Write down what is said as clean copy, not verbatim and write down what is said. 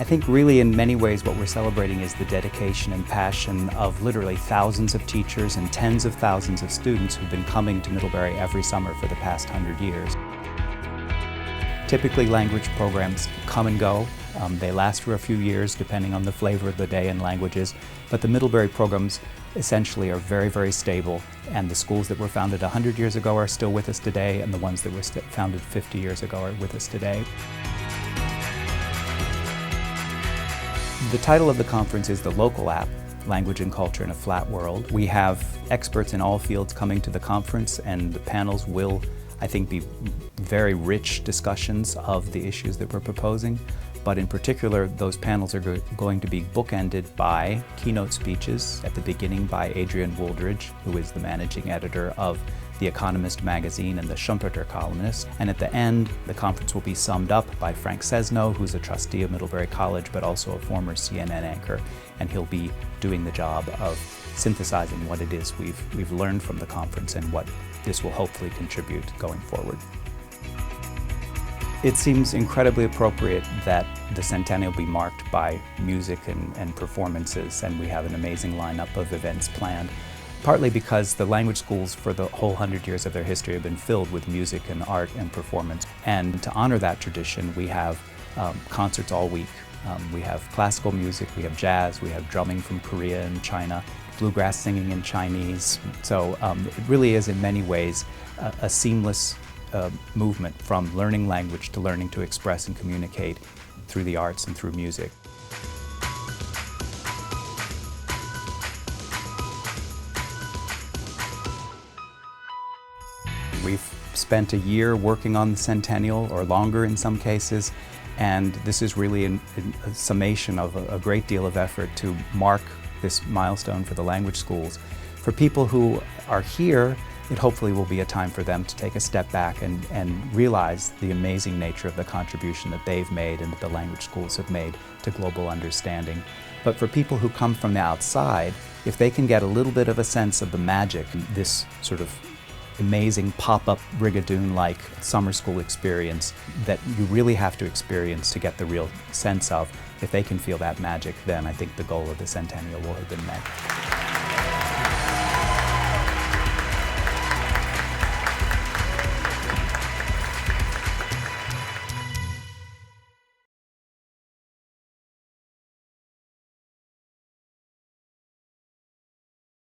I think really in many ways what we're celebrating is the dedication and passion of literally thousands of teachers and tens of thousands of students who've been coming to Middlebury every summer for the past 100 years. Typically language programs come and go. They last for a few years depending on the flavor of the day and languages, but the Middlebury programs essentially are very, very stable, and the schools that were founded 100 years ago are still with us today, and the ones that were founded 50 years ago are with us today. The title of the conference is the Local App, Language and Culture in a Flat World. We have experts in all fields coming to the conference, and the panels will, I think, be very rich discussions of the issues that we're proposing. But in particular, those panels are going to be bookended by keynote speeches, at the beginning by Adrian Wooldridge, who is the managing editor of The Economist magazine and the Schumpeter columnist. And at the end, the conference will be summed up by Frank Sesno, who's a trustee of Middlebury College, but also a former CNN anchor. And he'll be doing the job of synthesizing what it is we've learned from the conference and what this will hopefully contribute going forward. It seems incredibly appropriate that the Centennial be marked by music and performances, and we have an amazing lineup of events planned, partly because the language schools for the whole 100 years of their history have been filled with music and art and performance. And to honor that tradition, we have concerts all week. We have classical music, we have jazz, we have drumming from Korea and China, bluegrass singing in Chinese. So it really is in many ways a seamless movement from learning language to learning to express and communicate through the arts and through music. We've spent a year working on the Centennial, or longer in some cases, and this is really a summation of a great deal of effort to mark this milestone for the language schools. For people who are here, it hopefully will be a time for them to take a step back and realize the amazing nature of the contribution that they've made and that the language schools have made to global understanding. But for people who come from the outside, if they can get a little bit of a sense of the magic, this sort of amazing pop-up Brigadoon-like summer school experience that you really have to experience to get the real sense of, if they can feel that magic, then I think the goal of the Centennial will have been met.